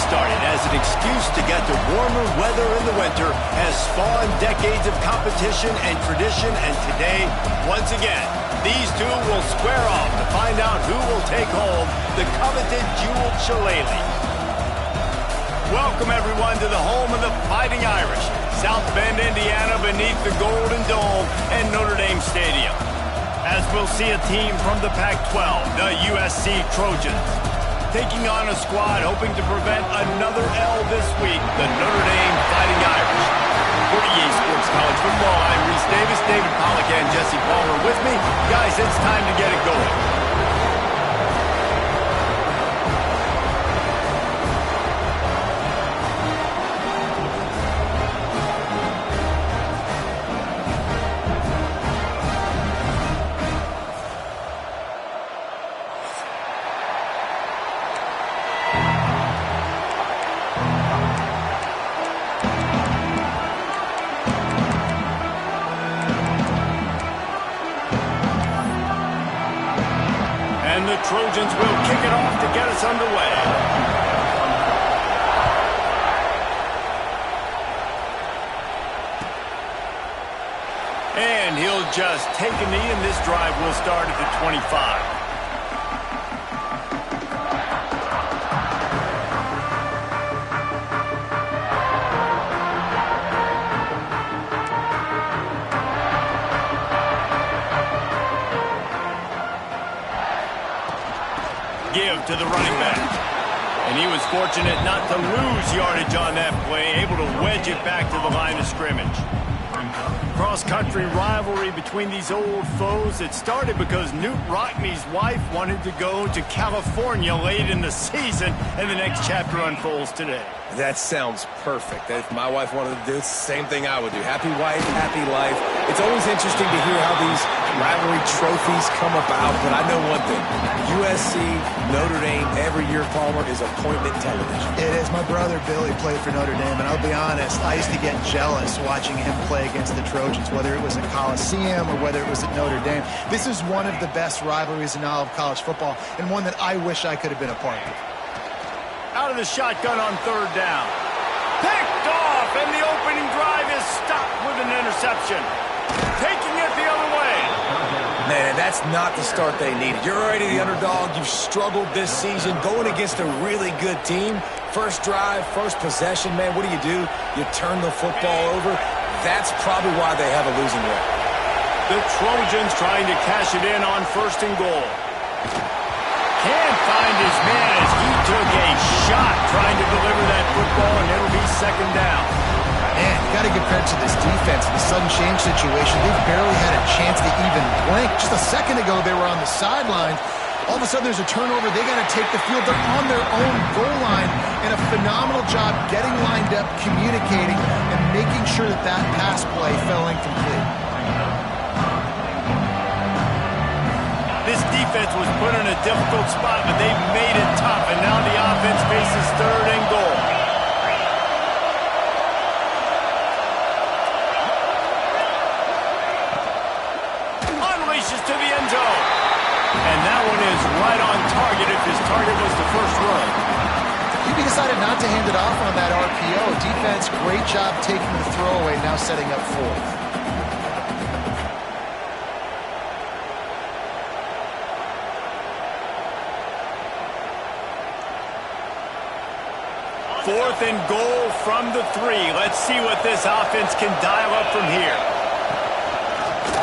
started as an excuse to get to warmer weather in the winter has spawned decades of competition and tradition, and today, once again, these two will square off to find out who will take home the coveted Jewel Shillelagh. Welcome, everyone, to the home of the Fighting Irish, South Bend, Indiana, beneath the Golden Dome and Notre Dame Stadium. As we'll see a team from the Pac-12, the USC Trojans, taking on a squad hoping to prevent another L this week, the Notre Dame Fighting Irish. For EA Sports College Football, I'm Reese Davis, David Pollack, and Jesse Palmer with me. Guys, it's time to get it going. And the Trojans will kick it off to get us underway. And he'll just take a knee, and this drive will start at the 25. Give to the running back. And he was fortunate not to lose yardage on that play, able to wedge it back to the line of scrimmage. Cross-country rivalry between these old foes. It started because Knute Rockne's wife wanted to go to California late in the season, and the next chapter unfolds today. That sounds perfect. If my wife wanted to do it, it's the same thing I would do. Happy wife, happy life. It's always interesting to hear how these rivalry trophies come about, but I know one thing. USC, Notre Dame, every year, Palmer, is appointment television. It is. My brother Billy played for Notre Dame, and I'll be honest, I used to get jealous watching him play against the Trojans, whether it was at Coliseum or whether it was at Notre Dame. This is one of the best rivalries in all of college football, and one that I wish I could have been a part of. Out of the shotgun on third down. Picked off, and the opening drive is stopped with an interception. Taking it the other way. Man, that's not the start they needed. You're already the underdog. You've struggled this season going against a really good team. First drive, first possession, man, what do? You turn the football over. That's probably why they have a losing record. The Trojans trying to cash it in on first and goal. Can't find his man as he took a shot trying to deliver that football, and it'll be second down. Man, you got to give credit to this defense. The sudden change situation, they've barely had a chance to even blink. Just a second ago, they were on the sideline. All of a sudden, there's a turnover. They got to take the field. They're on their own goal line, and a phenomenal job getting lined up, communicating, and making sure that that pass play fell incomplete. This defense was put in a difficult spot, but they've made it tough, and now the offense faces third and goal. Unleashes to the end zone. And that one is right on target if his target was the first run. He decided not to hand it off on that RPO. Defense, great job taking the throwaway, now setting up fourth. Fourth and goal from the 3. Let's see what this offense can dial up from here.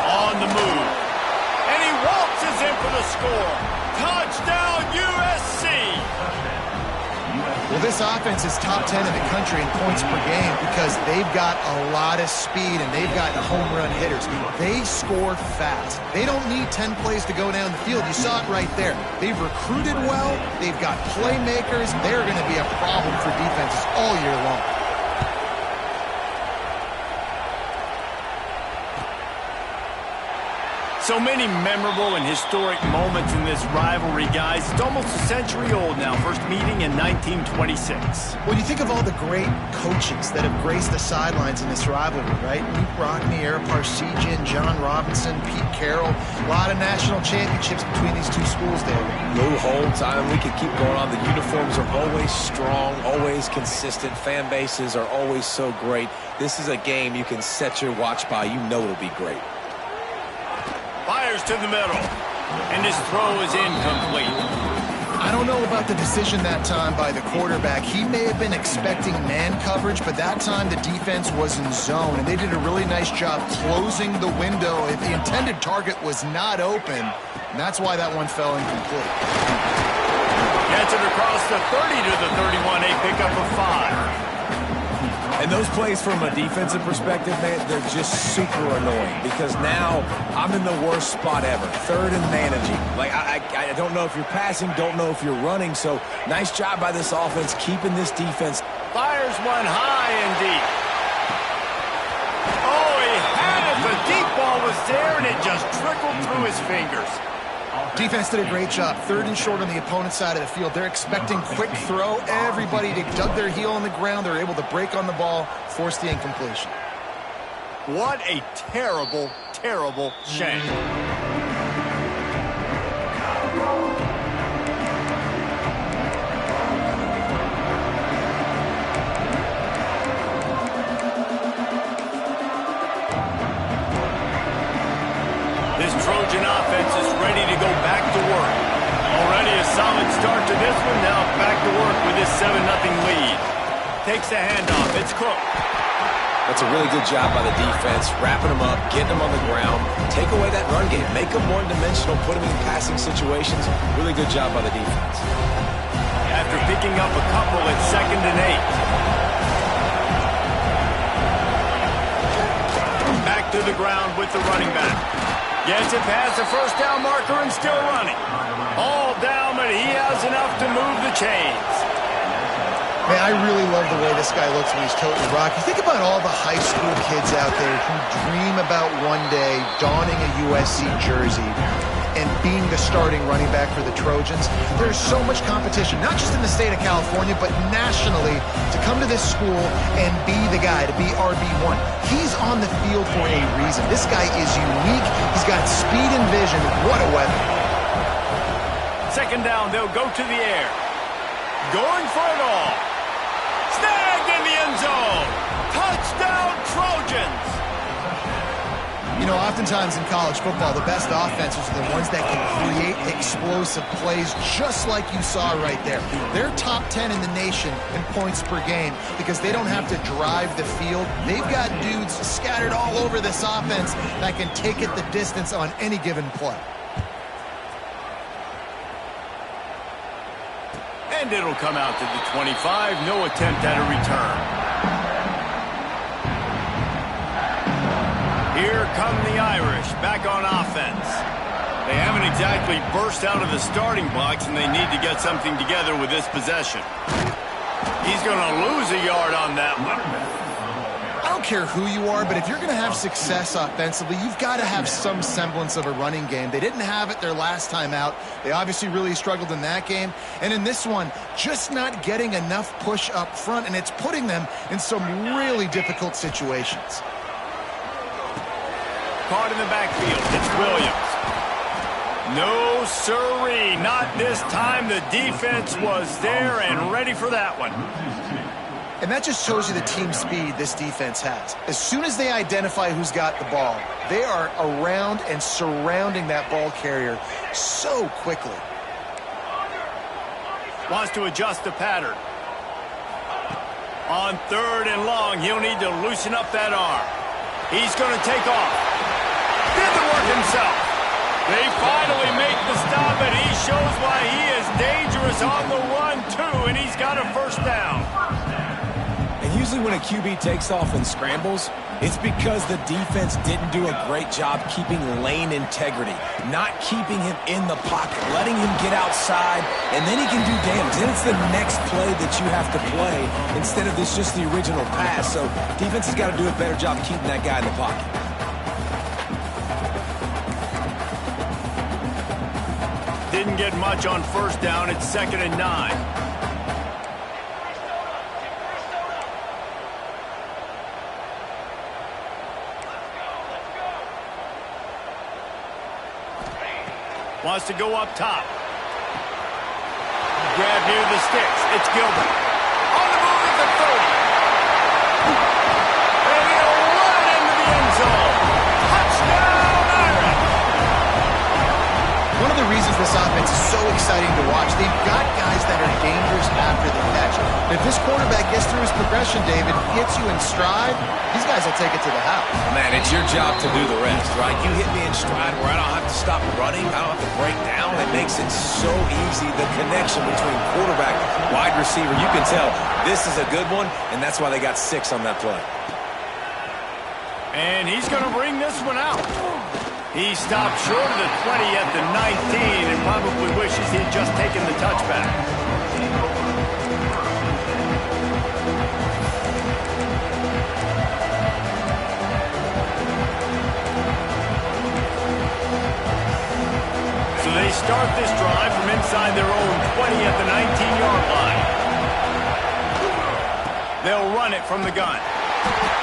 On the move. And he waltzes in for the score. Touchdown, USC! Well, this offense is top 10 in the country in points per game because they've got a lot of speed and they've got home run hitters. They score fast. They don't need 10 plays to go down the field. You saw it right there. They've recruited well. They've got playmakers. They're going to be a problem for defenses all year long. So many memorable and historic moments in this rivalry, guys. It's almost a century old now. First meeting in 1926. Well, you think of all the great coaches that have graced the sidelines in this rivalry, right? Luke Rockne, Ara Parseghian, John Robinson, Pete Carroll. A lot of national championships between these two schools, David. Lou Holtz, we could keep going on. The uniforms are always strong, always consistent. Fan bases are always so great. This is a game you can set your watch by. You know it'll be great. Fires to the middle, and his throw is incomplete. I don't know about the decision that time by the quarterback. He may have been expecting man coverage, but that time the defense was in zone, and they did a really nice job closing the window if the intended target was not open, and that's why that one fell incomplete. Gets it across the 30 to the 31, a pickup of 5. And those plays from a defensive perspective, man, they're just super annoying because now I'm in the worst spot ever. Third and managing. Like, I don't know if you're passing, don't know if you're running. So nice job by this offense keeping this defense. Fires one high and deep. Oh, he had it. The deep ball was there, and it just trickled through his fingers. Defense did a great job. Third and short on the opponent's side of the field. They're expecting quick throw. Everybody dug their heel on the ground. They're able to break on the ball, force the incompletion. What a terrible, terrible shame. This Trojan offense is ready to go back to work. Already a solid start to this one. Now back to work with this 7-0 lead. Takes the handoff. It's Cook. That's a really good job by the defense, wrapping them up, getting them on the ground, take away that run game, make them one-dimensional, put them in passing situations. Really good job by the defense. After picking up a couple at 2nd and 8. Back to the ground with the running back. Gets it past the first down marker and still running. All down, but he has enough to move the chains. Man, I really love the way this guy looks when he's toting the rock. You think about all the high school kids out there who dream about one day donning a USC jersey and being the starting running back for the Trojans. There's so much competition, not just in the state of California, but nationally, to come to this school and be the guy, to be RB1. He's on the field for a reason. This guy is unique. He's got speed and vision. What a weapon. 2nd down, they'll go to the air. Going for it all. Snagged in the end zone. Touchdown, Trojans. You know, oftentimes in college football, the best offenses are the ones that can create explosive plays, just like you saw right there. They're top 10 in the nation in points per game because they don't have to drive the field. They've got dudes scattered all over this offense that can take it the distance on any given play. And it'll come out to the 25. No attempt at a return. Here come the Irish back on offense. They haven't exactly burst out of the starting blocks, and they need to get something together with this possession. He's going to lose a yard on that one. I don't care who you are, but if you're going to have success offensively, you've got to have some semblance of a running game. They didn't have it their last time out. They obviously really struggled in that game. And in this one, just not getting enough push up front, and it's putting them in some really difficult situations. Caught in the backfield. It's Williams. No siree, not this time. The defense was there and ready for that one. And that just shows you the team speed this defense has. As soon as they identify who's got the ball, they are around and surrounding that ball carrier so quickly. Wants to adjust the pattern. On 3rd and long, he'll need to loosen up that arm. He's going to take off. Did the work himself. They finally make the stop, and he shows why he is dangerous on the run, too, and he's got a 1st down. And usually when a QB takes off and scrambles, it's because the defense didn't do a great job keeping lane integrity, not keeping him in the pocket, letting him get outside, and then he can do damage. Then it's the next play that you have to play instead of this just the original pass. So defense has got to do a better job keeping that guy in the pocket. didn't get much on first down. It's 2nd and 9. Wants to go up top. Grab near the sticks. It's Gilbert. On the move at the 30. And he'll run into the end zone. Touchdown, Irish! One of the reasons this offense is so exciting to watch, they've got guys that are dangerous after the catch. If this quarterback gets through his progression, David, hits you in stride, these guys will take it to the house. Man, it's your job to do the rest, right? You hit me in stride where I don't have to stop running. I don't have to break down. It makes it so easy. The connection between quarterback, wide receiver, you can tell this is a good one, and that's why they got 6 on that play. And he's going to bring this one out. He stopped short of the 20 at the 19 and probably wishes he had just taken the touchback. So they start this drive from inside their own 20 at the 19-yard line. They'll run it from the gun.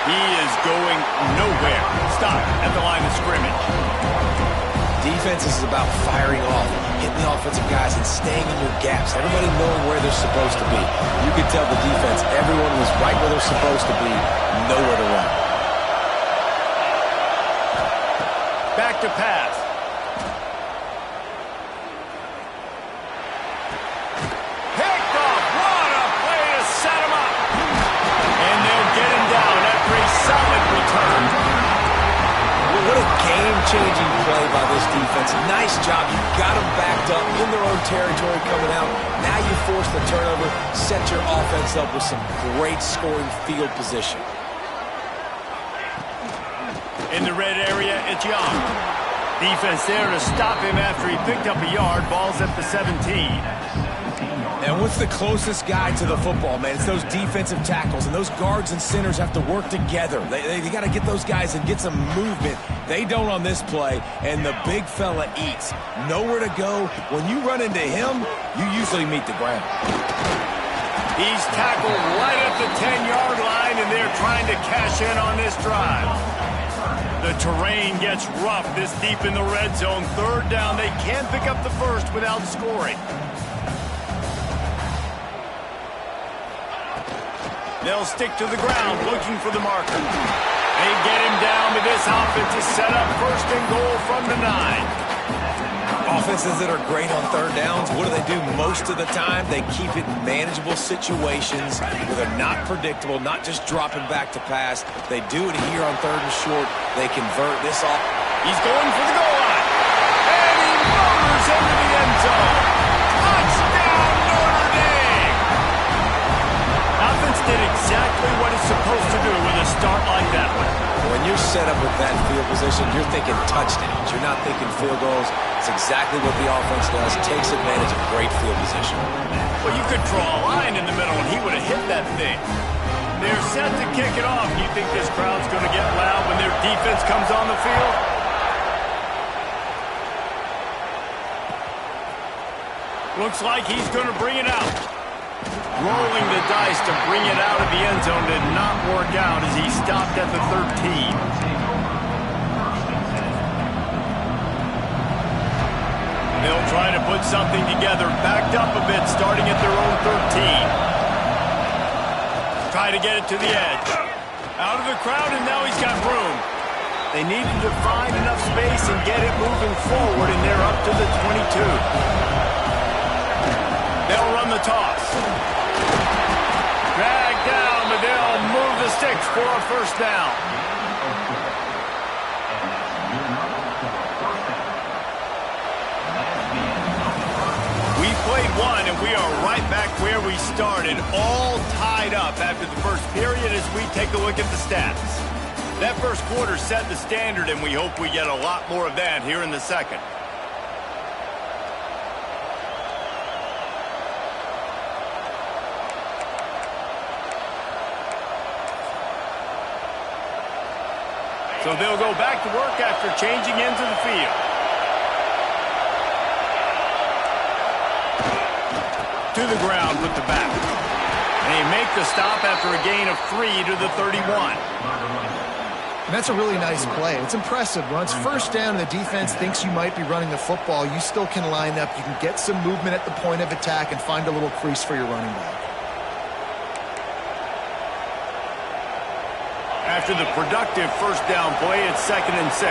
He is going nowhere. Stop at the line of scrimmage. Defense is about firing off, hitting the offensive guys and staying in your gaps. Everybody knowing where they're supposed to be. You could tell the defense, everyone was right where they're supposed to be, nowhere to run. Back to pass. Picked off. What a play to set him up. And they'll get him down after a solid return. What a game-changing play by this defense. Nice job. You got them backed up in their own territory coming out. Now you force the turnover, set your offense up with some great scoring field position. In the red area, it's Young. Defense there to stop him after he picked up a yard. Ball's at the 17. And what's the closest guy to the football, man? It's those defensive tackles, and those guards and centers have to work together. They got to get those guys and get some movement. They don't on this play, and the big fella eats. Nowhere to go. When you run into him, you usually meet the ground. He's tackled right at the 10-yard line, and they're trying to cash in on this drive. The terrain gets rough this deep in the red zone. 3rd down. They can't pick up the first without scoring. They'll stick to the ground looking for the marker. They get him down, but this offense is set up 1st and goal from the 9. Offenses that are great on 3rd downs, what do? Most of the time? They keep it in manageable situations where they're not predictable, not just dropping back to pass. They do it here on 3rd and short. They convert this off. He's going for the goal line. And he motors into the end zone. Touchdown, Notre Dame! Offense did exactly what it's supposed to do with a start like that one. When you're set up with that field position, you're thinking touchdowns. You're not thinking field goals. It's exactly what the offense does. Takes advantage of great field position. Well, you could draw a line in the middle, and he would have hit that thing. They're set to kick it off. You think this crowd's going to get loud when their defense comes on the field? Looks like he's going to bring it out. Rolling the dice to bring it out of the end zone did not work out as he stopped at the 13. They'll try to put something together, backed up a bit, starting at their own 13. Try to get it to the edge. Out of the crowd, and now he's got room. They needed to find enough space and get it moving forward, and they're up to the 22. They'll run the toss. Drag down, but they'll move the sticks for a 1st down. We played one, and we are right back where we started, all tied up after the first period as we take a look at the stats. That first quarter set the standard, and we hope we get a lot more of that here in the second. So they'll go back to work after changing into the field. To the ground with the back. And they make the stop after a gain of 3 to the 31. And that's a really nice play. It's impressive. When it's first down and the defense thinks you might be running the football, you still can line up. You can get some movement at the point of attack and find a little crease for your running back. After the productive first down play, it's 2nd and 6.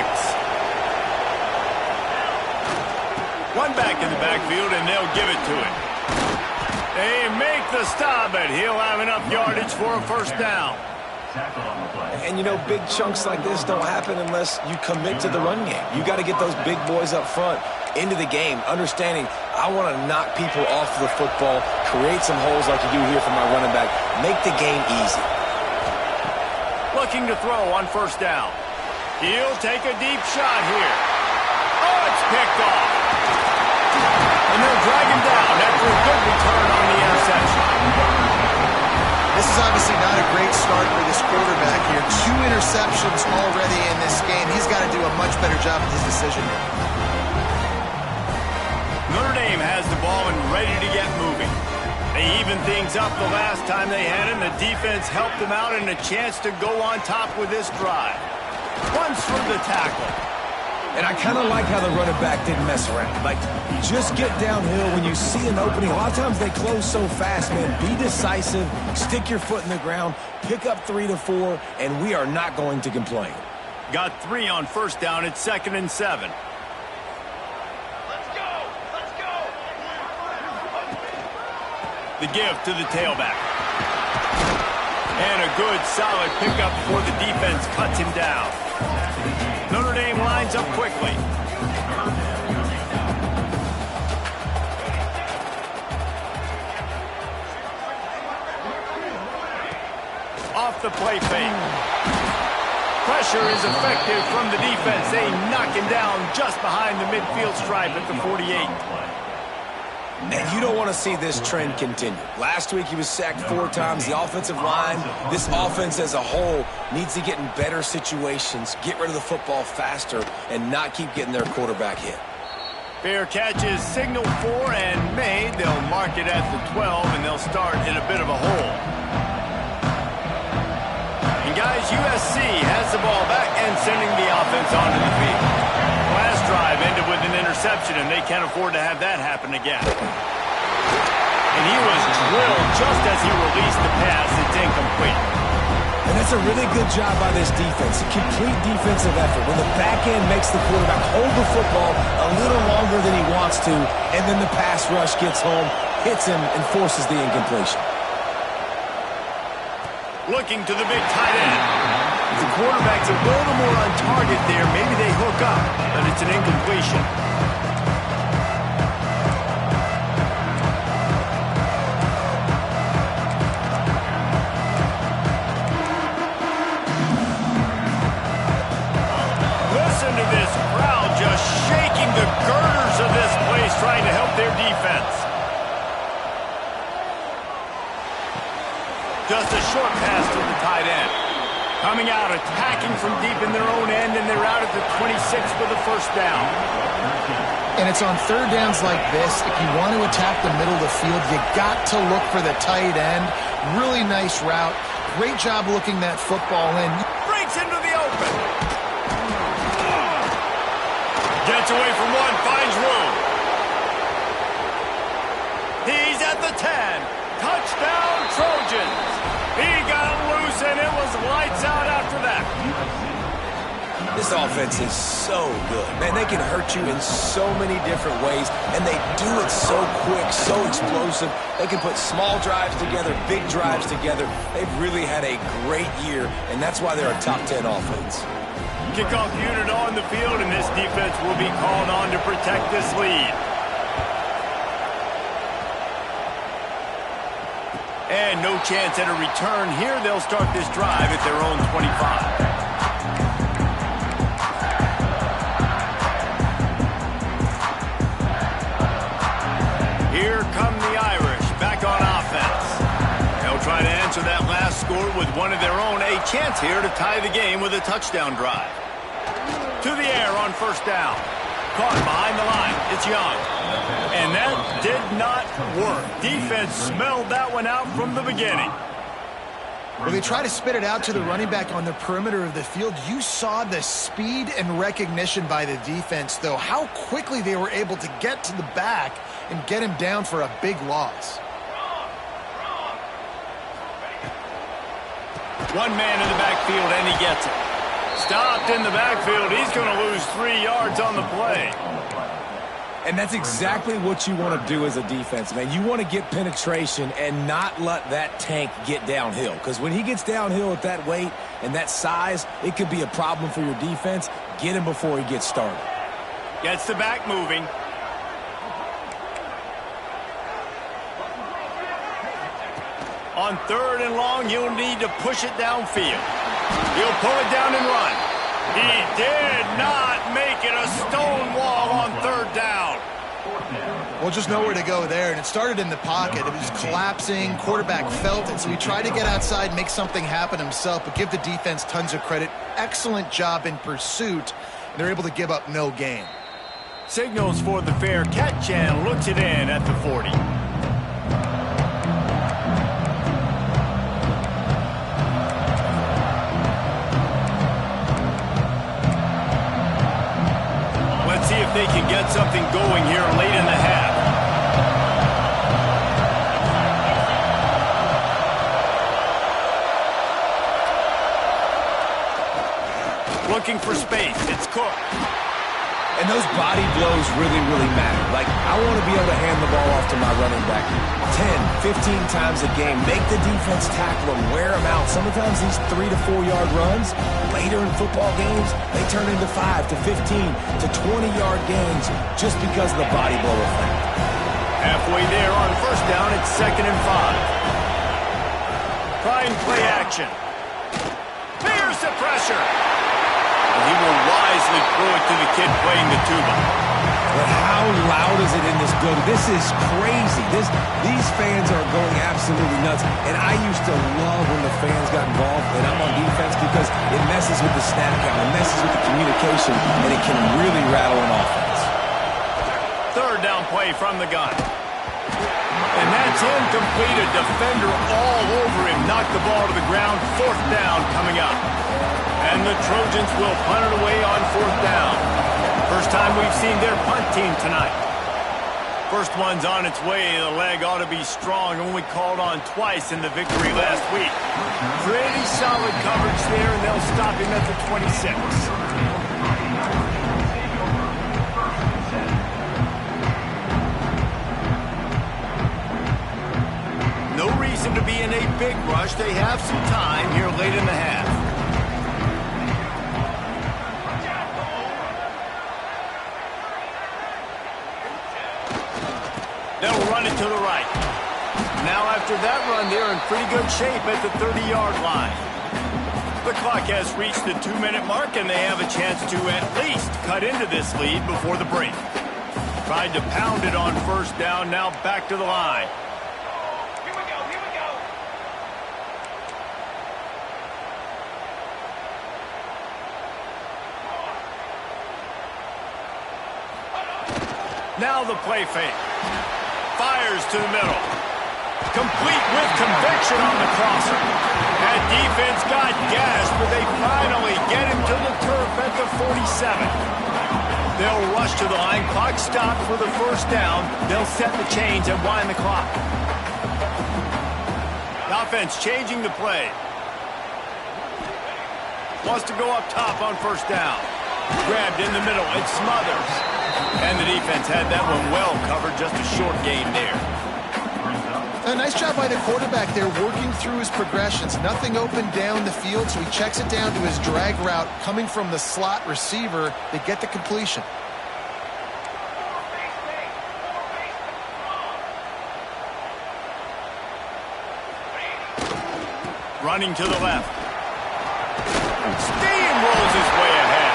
One back in the backfield, and they'll give it to him. They make the stop, but he'll have enough yardage for a first down. And, you know, big chunks like this don't happen unless you commit to the run game. You got to get those big boys up front into the game, understanding I want to knock people off the football, create some holes like you do here for my running back, make the game easy. Looking to throw on first down. He'll take a deep shot here. Oh, it's picked off. And they'll drag him down after a good return on the interception. This is obviously not a great start for this quarterback here. 2 interceptions already in this game. He's got to do a much better job with his decision making. Notre Dame has the ball and ready to get moving. They evened things up the last time they had him. The defense helped them out and a chance to go on top with this drive. Runs through the tackle. And I kind of like how the running back didn't mess around. Like, just get downhill when you see an opening. A lot of times they close so fast, man. Be decisive, stick your foot in the ground, pick up 3 to 4, and we are not going to complain. Got 3 on first down. It's 2nd and 7. The give to the tailback. And a good, solid pickup before the defense cuts him down. Notre Dame lines up quickly. Off the play fake. Pressure is effective from the defense. They knock him down just behind the midfield stripe at the 48. And you don't want to see this trend continue. Last week he was sacked 4 times. The offensive line, this offense as a whole, needs to get in better situations, get rid of the football faster, and not keep getting their quarterback hit. Fair catch is signaled for and made. They'll mark it at the 12, and they'll start in a bit of a hole. And guys, USC has the ball back and sending the offense onto the field. Last drive ended with an interception, and they can't afford to have that happen again. And he was drilled just as he released the pass. It's incomplete. And that's a really good job by this defense. A complete defensive effort. When the back end makes the quarterback hold the football a little longer than he wants to, and then the pass rush gets home, hits him, and forces the incompletion. Looking to the big tight end. The quarterback's a little more on target there. Maybe they hook up, but it's an incompletion. Listen to this crowd just shaking the girders of this place, trying to help their defense. Just a short pass to the tight end. Coming out, attacking from deep in their own end, and they're out at the 26 for the first down. And it's on third downs like this, if you want to attack the middle of the field, you got to look for the tight end. Really nice route. Great job looking that football in. Breaks into the open. Gets away from one, finds room. He's at the 10. Touchdown, Trojans. He got loose, and it was lights out after that. This offense is so good. Man, they can hurt you in so many different ways, and they do it so quick, so explosive. They can put small drives together, big drives together. They've really had a great year, and that's why they're a top 10 offense. Kickoff unit on the field, and this defense will be called on to protect this lead. And no chance at a return here. They'll start this drive at their own 25. Here come the Irish back on offense. They'll try to answer that last score with one of their own. A chance here to tie the game with a touchdown drive. To the air on first down. Caught behind the line. It's Young. And that did not work. Defense smelled that one out from the beginning. Well, they try to spit it out to the running back on the perimeter of the field. You saw the speed and recognition by the defense, though, how quickly they were able to get to the back and get him down for a big loss. One man in the backfield, and he gets it. Stopped in the backfield. He's going to lose 3 yards on the play. And that's exactly what you want to do as a defense, man. You want to get penetration and not let that tank get downhill. Because when he gets downhill at that weight and that size, it could be a problem for your defense. Get him before he gets started. Gets the back moving. On 3rd and long, you'll need to push it downfield. He'll pull it down and run. He did not make it a stone wall on 3rd down. Well, just nowhere to go there, and it started in the pocket. It was collapsing. Quarterback felt it, so he tried to get outside, make something happen himself, but give the defense tons of credit. Excellent job in pursuit. They're able to give up no gain. Signals for the fair catch and looks it in at the 40. Let's see if they can get something going here late in the half. Looking for space. It's Cook. And those body blows really, really matter. Like, I want to be able to hand the ball off to my running back 10, 15 times a game. Make the defense tackle them, wear them out. Sometimes these 3 to 4 yard runs, later in football games, they turn into 5 to 15 to 20-yard gains just because of the body blow effect. Halfway there on 1st down, it's 2nd and 5. Trying play action. Here's the pressure. He will wisely throw it to the kid playing the tuba. But how loud is it in this building? This is crazy. These fans are going absolutely nuts. And I used to love when the fans got involved and I'm on defense because it messes with the snap count, it messes with the communication, and it can really rattle an offense. 3rd down play from the gun. And that's incomplete. A defender all over him. Knocked the ball to the ground. 4th down coming up. And the Trojans will punt it away on 4th down. First time we've seen their punt team tonight. First one's on its way. The leg ought to be strong. Only called on twice in the victory last week. Pretty solid coverage there, and they'll stop him at the 26. No reason to be in a big rush. They have some time here late in the half. They'll run it to the right. Now after that run, they're in pretty good shape at the 30-yard line. The clock has reached the 2-minute mark, and they have a chance to at least cut into this lead before the break. Tried to pound it on 1st down, now back to the line. Here we go, here we go. Now the play fake. Fires to the middle. Complete with conviction on the crosser. That defense got gashed, but they finally get him to the turf at the 47. They'll rush to the line. Clock stopped for the 1st down. They'll set the chains and wind the clock. The offense changing the play. Wants to go up top on 1st down. Grabbed in the middle. It's Smothers. And the defense had that one well covered. Just a short gain there. A nice job by the quarterback there, working through his progressions. Nothing open down the field, so he checks it down to his drag route coming from the slot receiver. They get the completion. Running to the left. Steamrolls his way ahead.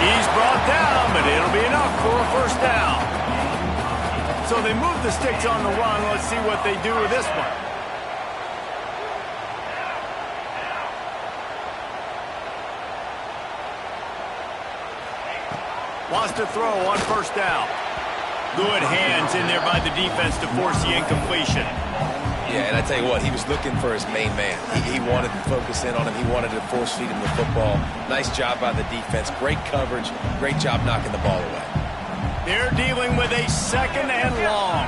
He's brought down, but it'll be enough for a 1st down. So they move the sticks on the run. Let's see what they do with this one. Wants to throw on 1st down. Good hands in there by the defense to force the incompletion. Yeah, and I tell you what, he was looking for his main man. He wanted to focus in on him. He wanted to force feed him the football. Nice job by the defense. Great coverage. Great job knocking the ball away. They're dealing with a 2nd and long.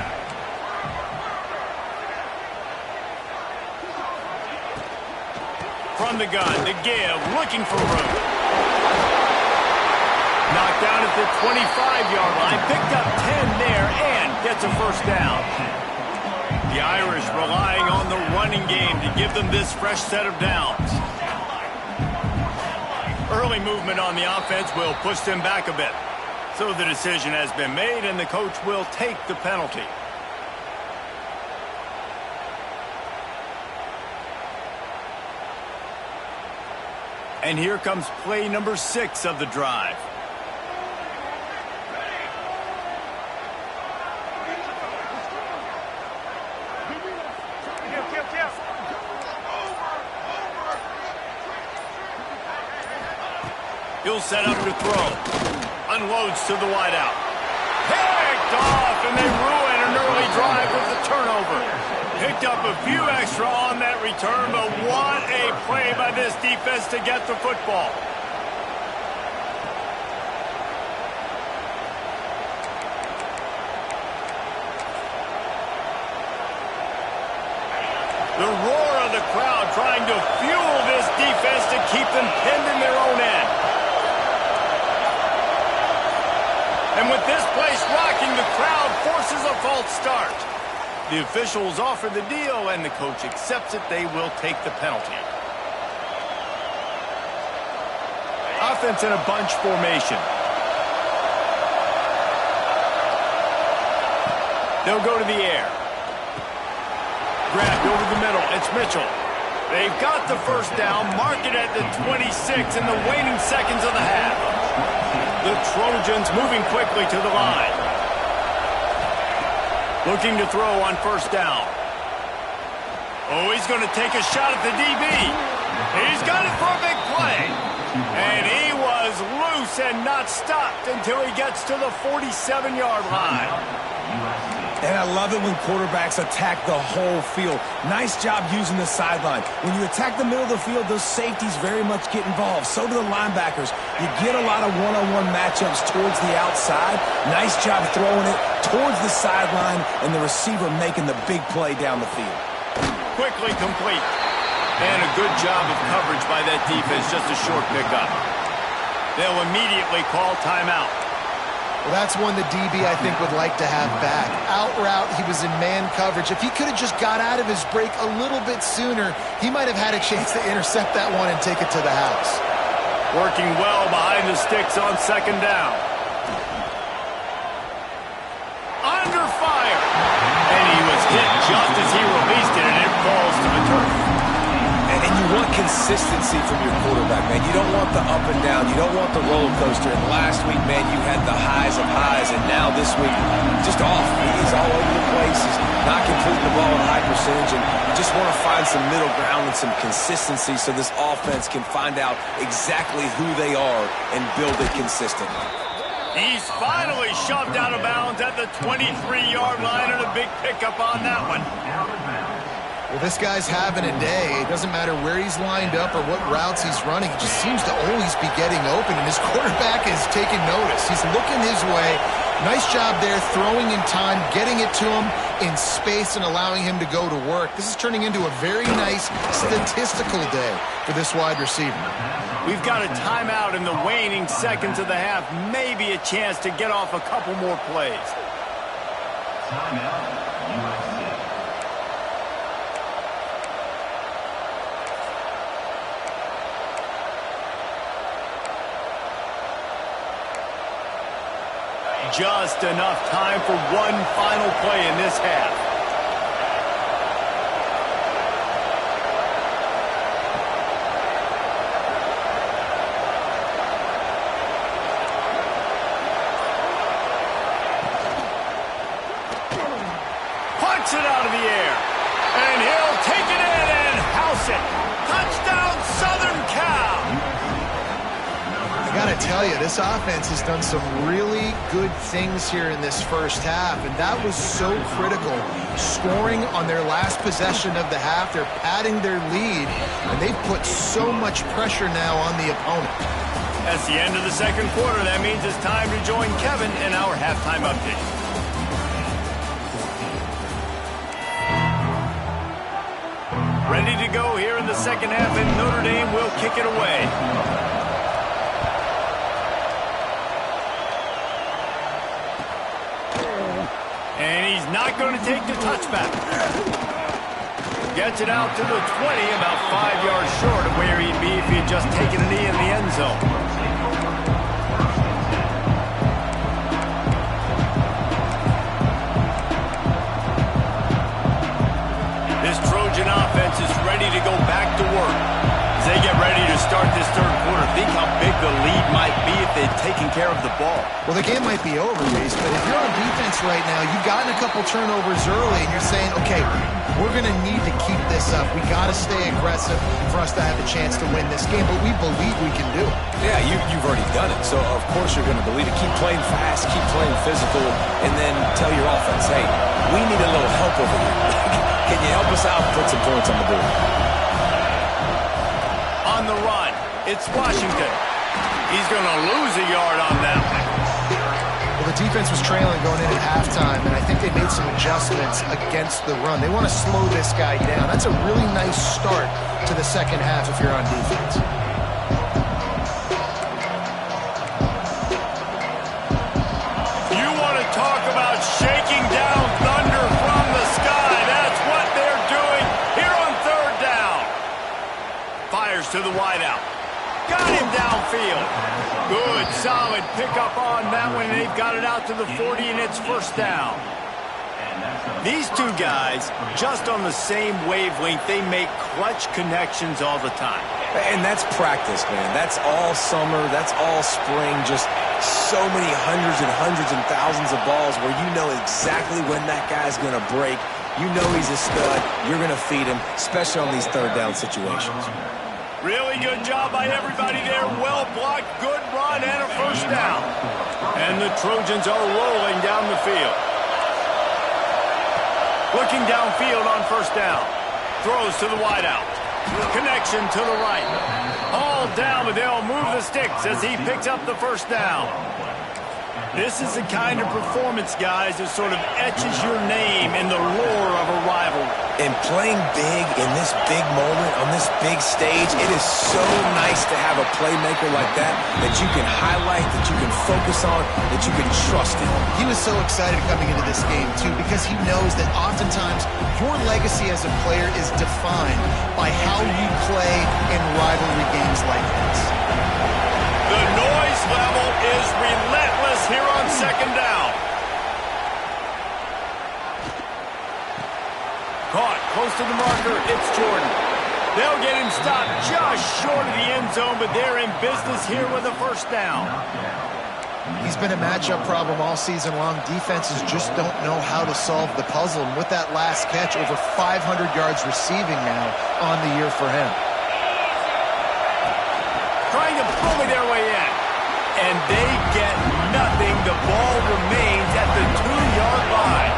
From the gun, the give, looking for room. Knocked down at the 25-yard line. Picked up 10 there and gets a first down. The Irish relying on the running game to give them this fresh set of downs. Early movement on the offense will push them back a bit. So the decision has been made, and the coach will take the penalty. And here comes play number 6 of the drive. He'll set up to throw. Unloads to the wideout. Picked off, and they ruin an early drive with the turnover. Picked up a few extra on that return, but what a play by this defense to get the football. The roar of the crowd trying to fuel this defense to keep them pinned in their own end. And with this place rocking, the crowd forces a false start. The officials offer the deal, and the coach accepts it. They will take the penalty. Offense in a bunch formation. They'll go to the air. Grabbed over the middle. It's Mitchell. They've got the first down. Mark it at the 26 in the waning seconds of the half. The Trojans moving quickly to the line. Looking to throw on first down. Oh, he's going to take a shot at the DB. He's got it for a big play. And he was loose and not stopped until he gets to the 47-yard line. And I love it when quarterbacks attack the whole field. Nice job using the sideline. When you attack the middle of the field, those safeties very much get involved. So do the linebackers. You get a lot of one-on-one matchups towards the outside. Nice job throwing it towards the sideline and the receiver making the big play down the field. Quickly complete. And a good job of coverage by that defense. Just a short pickup. They'll immediately call timeout. Well, that's one the DB, I think, would like to have back. Out route, he was in man coverage. If he could have just got out of his break a little bit sooner, he might have had a chance to intercept that one and take it to the house. Working well behind the sticks on second down. Under fire. And he was hit just as he released it, and it falls to the turf. And you want consistency from your quarterback, man. You don't want the up and down. You don't want the roller coaster. And last week, man, you had the highs of highs. And now this week, just off. He's all over the place. He's not completing the ball at a high percentage. And you just want to find some middle ground and some consistency so this offense can find out exactly who they are and build it consistently. He's finally shoved out of bounds at the 23-yard line, and a big pickup on that one. Well, this guy's having a day. It doesn't matter where he's lined up or what routes he's running. He just seems to always be getting open, and his quarterback is taking notice. He's looking his way. Nice job there, throwing in time, getting it to him in space, and allowing him to go to work. This is turning into a very nice statistical day for this wide receiver. We've got a timeout in the waning seconds of the half. Maybe a chance to get off a couple more plays. Timeout, USC. Just enough time for one final play in this half. Punts it out of the air. And he'll take it in and house it. Touchdown, Southern Cal. I got to to tell you, this offense has done some really good things here in this first half, and that was so critical. Scoring on their last possession of the half, they're padding their lead, and they've put so much pressure now on the opponent. That's the end of the second quarter. That means it's time to join Kevin in our halftime update. Ready to go here in the second half, and Notre Dame will kick it away. And he's not going to take the touchback. Gets it out to the 20, about 5 yards short of where he'd be if he had just taken a knee in the end zone. This Trojan offense is ready to go back to work. As they get ready to start this third quarter, think how big the lead might be if they'd taken care of the ball. Well, the game might be over, Reese, but if you're on defense right now, you've gotten a couple turnovers early, and you're saying, okay, we're going to need to keep this up. We got to stay aggressive for us to have a chance to win this game, but we believe we can do it. Yeah, you've already done it, so of course you're going to believe it. Keep playing fast, keep playing physical, and then tell your offense, hey, we need a little help over here. Can you help us out and put some points on the board? On the run, it's Washington. He's going to lose a yard on that one. Well, the defense was trailing going in at halftime, and I think they made some adjustments against the run. They want to slow this guy down. That's a really nice start to the second half if you're on defense. You want to talk about shaking down thunder from the sky. That's what they're doing here on third down. Fires to the wideout. Got him downfield. Good, solid pickup on that one, and they've got it out to the 40, and it's first down. These two guys, just on the same wavelength, they make clutch connections all the time. And that's practice, man. That's all summer. That's all spring. Just so many hundreds and thousands of balls where you know exactly when that guy's going to break. You know he's a stud. You're going to feed him, especially on these third down situations. Really good job by everybody there. Well blocked, good run, and a first down. And the Trojans are rolling down the field. Looking downfield on first down. Throws to the wideout. Connection to the right. All down, but they'll move the sticks as he picks up the first down. This is the kind of performance, guys, that sort of etches your name in the lore of a rivalry. And playing big in this big moment, on this big stage, it is so nice to have a playmaker like that you can highlight, that you can focus on, that you can trust in. He was so excited coming into this game, too, because he knows that oftentimes your legacy as a player is defined by how you play in rivalry games like this. The noise level is relentless here on second down. Caught close to the marker. It's Jordan. They'll get him stopped just short of the end zone, but they're in business here with a first down. He's been a matchup problem all season long. Defenses just don't know how to solve the puzzle. And with that last catch, over 500 yards receiving now on the year for him. Trying to bully their way in. And they get nothing. The ball remains at the 2-yard line.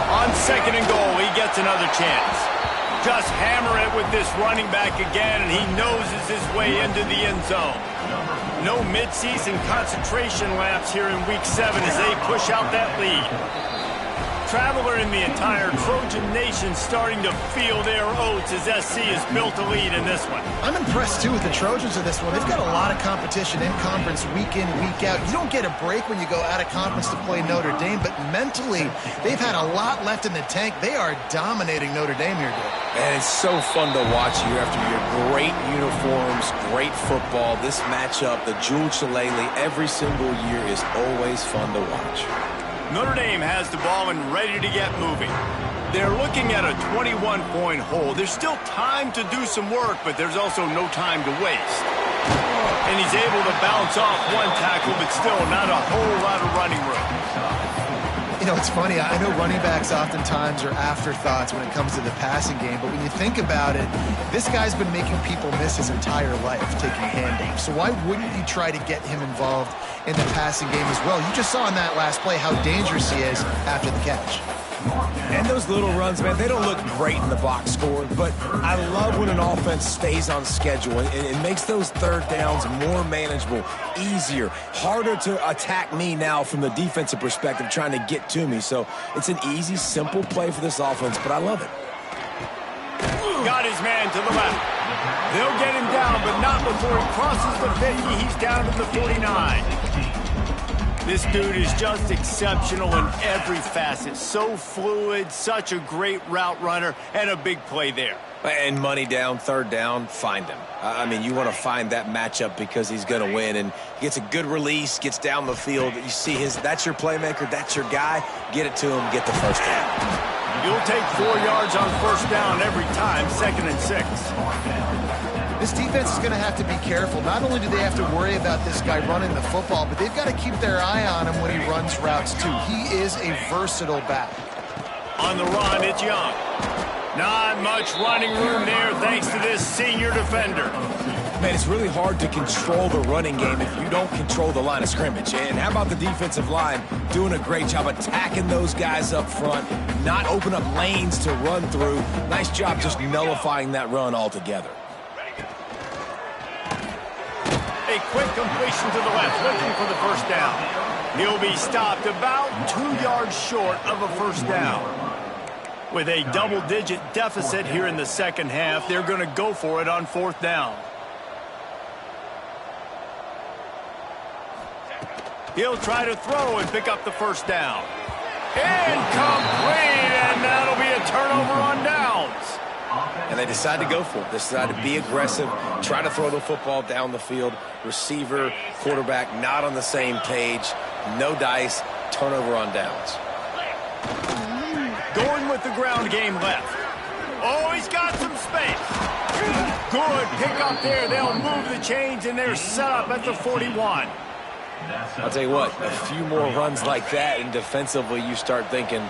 On second and goal, he gets another chance. Just hammer it with this running back again, and he noses his way into the end zone. No midseason concentration laps here in Week 7 as they push out that lead. Traveler in the entire Trojan Nation starting to feel their oats as SC has built a lead in this one. I'm impressed, too, with the Trojans in this one. They've got a lot of competition in conference week in, week out. You don't get a break when you go out of conference to play Notre Dame, but mentally, they've had a lot left in the tank. They are dominating Notre Dame here, dude. And it's so fun to watch year after year. Great uniforms, great football. This matchup, the Jewel Shillelagh, every single year is always fun to watch. Notre Dame has the ball and ready to get moving. They're looking at a 21-point hole. There's still time to do some work, but there's also no time to waste. And he's able to bounce off one tackle, but still not a whole lot of running room. You know, it's funny. I know running backs oftentimes are afterthoughts when it comes to the passing game, but when you think about it, this guy's been making people miss his entire life taking handoffs. So why wouldn't you try to get him involved in the passing game as well? You just saw in that last play how dangerous he is after the catch. And those little runs, man, they don't look great in the box score, but I love when an offense stays on schedule and it makes those third downs more manageable, easier, harder to attack me now from the defensive perspective trying to get to me. So it's an easy, simple play for this offense, but I love it. Got his man to the left. They'll get him down, but not before he crosses the 50. He's down to the 49. This dude is just exceptional in every facet. So fluid, such a great route runner, and a big play there. And money down, third down, find him. I mean, you want to find that matchup because he's going to win. And he gets a good release, gets down the field. You see that's your playmaker, that's your guy. Get it to him, get the first down. You'll take 4 yards on first down every time, 2nd and 6. This defense is going to have to be careful. Not only do they have to worry about this guy running the football, but they've got to keep their eye on him when he runs routes too. He is a versatile back. On the run, it's Young. Not much running room there thanks to this senior defender. Man, it's really hard to control the running game if you don't control the line of scrimmage. And how about the defensive line doing a great job attacking those guys up front, not open up lanes to run through. Nice job just nullifying that run altogether. A quick completion to the left, looking for the first down. He'll be stopped about 2 yards short of a first down. With a double-digit deficit here in the second half, they're going to go for it on 4th down. He'll try to throw and pick up the first down. Incomplete, and that'll be a turnover on downs. And they decide to go for it. They decide to be aggressive, try to throw the football down the field. Receiver, quarterback, not on the same page. No dice, turnover on downs. Going with the ground game left. Oh, he's got some space. Good pick up there. They'll move the chains, and they're set up at the 41. I'll tell you what, a few more runs like that, and defensively you start thinking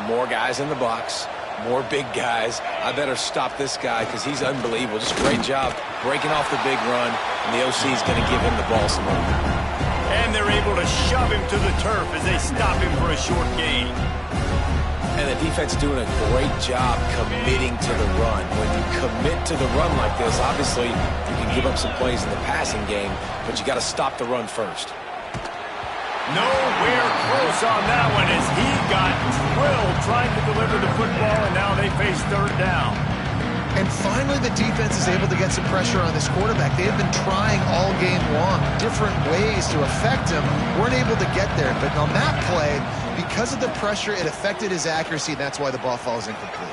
more guys in the box, more big guys. I better stop this guy because he's unbelievable. Just great job breaking off the big run, and the OC is going to give him the ball some more. And they're able to shove him to the turf as they stop him for a short gain. And the defense doing a great job committing to the run. When you commit to the run like this, obviously you can give up some plays in the passing game, but you got to stop the run first. Nowhere close on that one as he got drilled trying to deliver the football, and now they face 3rd down. And finally, the defense is able to get some pressure on this quarterback. They have been trying all game long, different ways to affect him. Weren't able to get there, but on that play, because of the pressure, it affected his accuracy, and that's why the ball falls incomplete.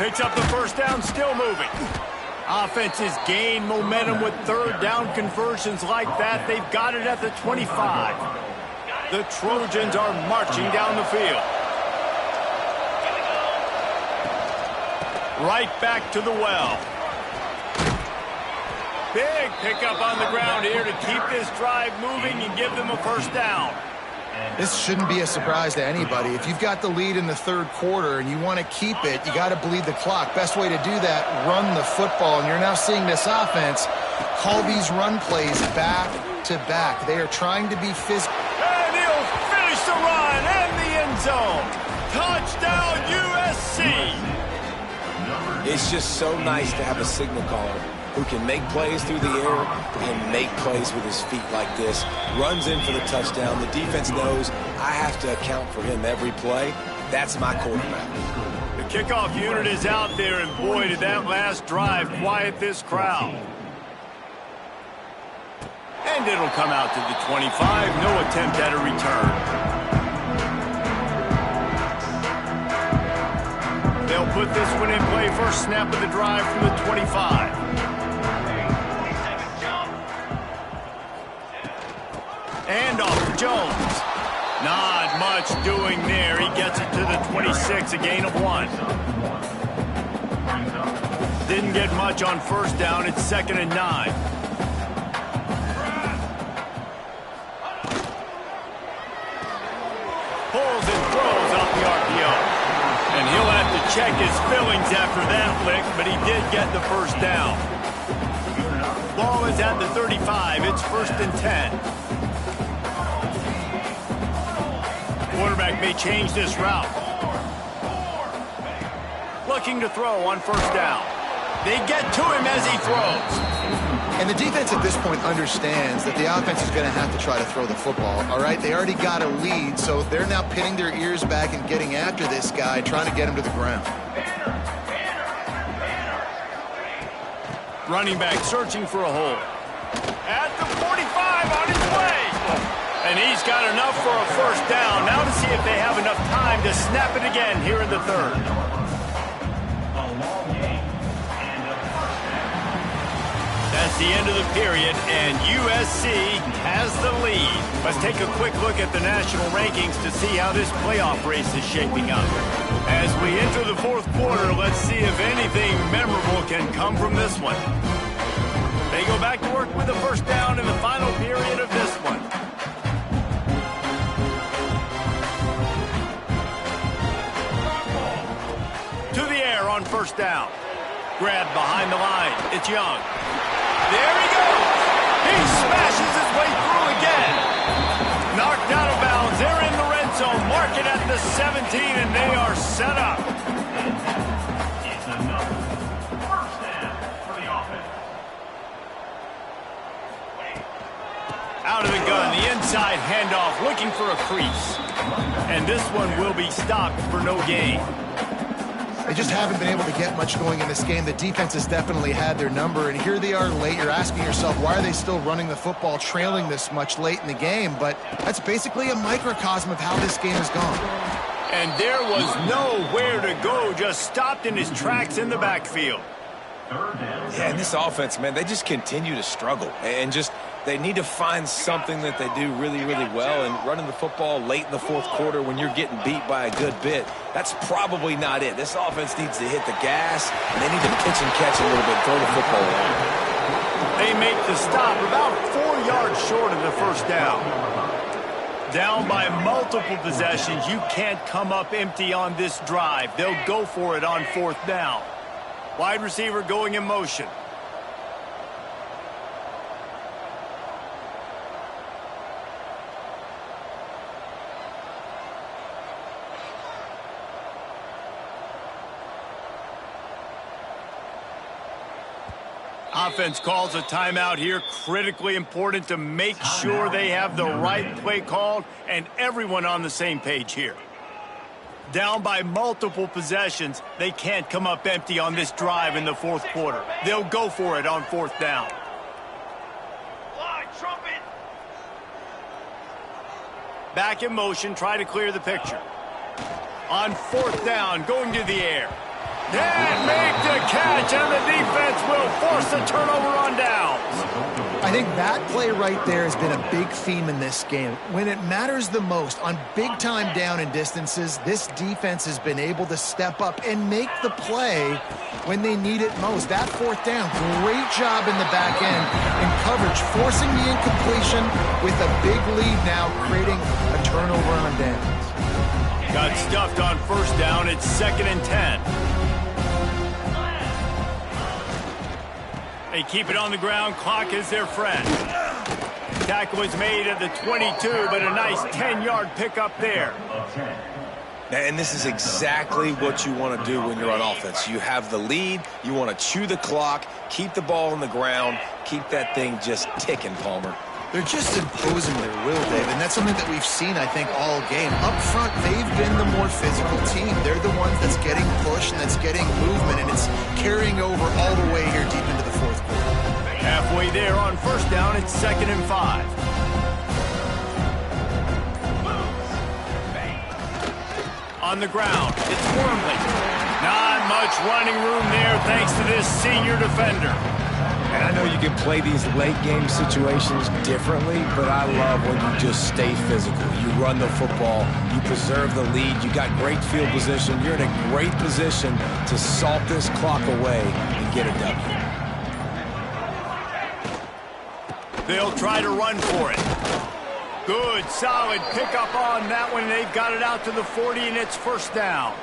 Picks up the first down, still moving. Offenses gain momentum with 3rd down conversions like that. They've got it at the 25. The Trojans are marching down the field. Right back to the well. Big pickup on the ground here to keep this drive moving and give them a first down. This shouldn't be a surprise to anybody. If you've got the lead in the 3rd quarter and you want to keep it, you got to bleed the clock. Best way to do that, run the football. And you're now seeing this offense call these run plays back to back. They are trying to be physical. And he'll finish the run and the end zone. Touchdown USC. It's just so nice to have a signal caller who can make plays through the air and make plays with his feet like this. Runs in for the touchdown. The defense knows I have to account for him every play. That's my quarterback. The kickoff unit is out there, and boy, did that last drive quiet this crowd. And it'll come out to the 25. No attempt at a return. They'll put this one in play. First snap of the drive from the 25. And off to Jones. Not much doing there. He gets it to the 26, a gain of 1. Didn't get much on first down. It's 2nd and 9. Pulls and throws. his feelings after that lick, but he did get the first down. Ball is at the 35. It's 1st and 10. Quarterback may change this route. Looking to throw on 1st down. They get to him as he throws. And the defense at this point understands that the offense is going to have to try to throw the football, all right? They already got a lead, so they're now pinning their ears back and getting after this guy, trying to get him to the ground. Running back searching for a hole. At the 45 on his way. And he's got enough for a 1st down. Now to see if they have enough time to snap it again here in the 3rd. That's the end of the period, and USC has the lead. Let's take a quick look at the national rankings to see how this playoff race is shaping up. As we enter the 4th quarter, let's see if anything memorable can come from this one. They go back to work with the 1st down in the final period of this one. To the air on 1st down. Grabbed behind the line. It's Young. There he goes. He smashes his way through again. Knocked out of bounds. They're in the red zone. Mark it at the 17, and they are set up. It's another 1st down for the offense. Out of the gun, the inside handoff, looking for a crease. And this one will be stopped for no gain. They just haven't been able to get much going in this game. The defense has definitely had their number, and here they are late. You're asking yourself, why are they still running the football, trailing this much late in the game? But that's basically a microcosm of how this game has gone. And there was nowhere to go, just stopped in his tracks in the backfield. Yeah, and this offense, man, they just continue to struggle. And just, they need to find something that they do really, really well. And running the football late in the 4th quarter when you're getting beat by a good bit, that's probably not it. This offense needs to hit the gas, and they need to pitch and catch a little bit, throw the football around. They make the stop about 4 yards short of the 1st down. Down by multiple possessions, you can't come up empty on this drive. They'll go for it on 4th down. Wide receiver going in motion. Offense calls a timeout here. Critically important to make sure they have the right play called and everyone on the same page here. Down by multiple possessions, they can't come up empty on this drive in the 4th quarter. They'll go for it on 4th down. Line, trumpet. Back in motion, try to clear the picture. On 4th down, going to the air. And make the catch, and the defense will force a turnover on downs. I think that play right there has been a big theme in this game. When it matters the most, on big-time down and distances, this defense has been able to step up and make the play when they need it most. That 4th down, great job in the back end in coverage, forcing the incompletion with a big lead now, creating a turnover on downs. Got stuffed on 1st down. It's 2nd and 10. They keep it on the ground. Clock is their friend. Tackle is made at the 22, but a nice 10-yard pickup there. And this is exactly what you want to do when you're on offense. You have the lead. You want to chew the clock, keep the ball on the ground, keep that thing just ticking, Palmer. They're just imposing their will, Dave, and that's something that we've seen, I think, all game. Up front, they've been the more physical team. They're the ones that's getting pushed and that's getting movement, and it's carrying over all the way here deep into the 4th quarter. Halfway there on 1st down, it's 2nd and 5. On the ground, it's Wormley. Not much running room there thanks to this senior defender. And I know you can play these late-game situations differently, but I love when you just stay physical. You run the football, you preserve the lead, you got great field position. You're in a great position to salt this clock away and get a W. They'll try to run for it. Good, solid pickup on that one. They've got it out to the 40, and it's 1st down.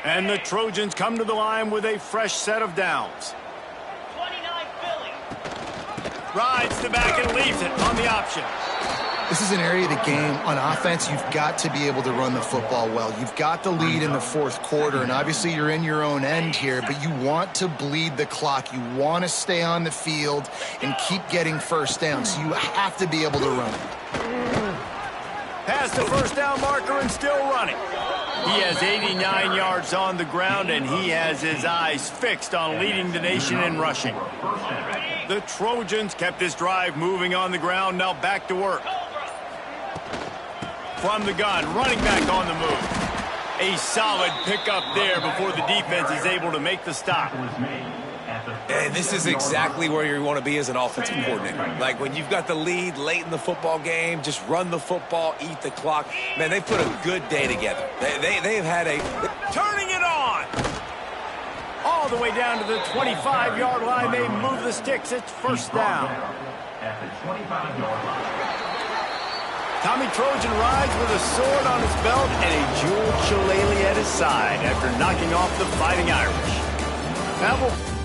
And the Trojans come to the line with a fresh set of downs. 29 Philly. Rides the back and leaves it on the option. This is an area of the game, on offense, you've got to be able to run the football well. You've got the lead in the fourth quarter, and obviously you're in your own end here, but you want to bleed the clock. You want to stay on the field and keep getting first down, so you have to be able to run. Past the first down marker and still running. He has 89 yards on the ground, and he has his eyes fixed on leading the nation in rushing. The Trojans kept this drive moving on the ground, now back to work. From the gun, running back on the move. A solid pickup there before the defense is able to make the stop. And this is exactly where you want to be as an offensive coordinator. Like when you've got the lead late in the football game, just run the football, eat the clock. Man, they put a good day together. They've had a... Turning it on! All the way down to the 25-yard line. They move the sticks. It's first down. At the 25-yard line. Tommy Trojan rides with a sword on his belt and a jeweled shillelagh at his side after knocking off the Fighting Irish. Now we'll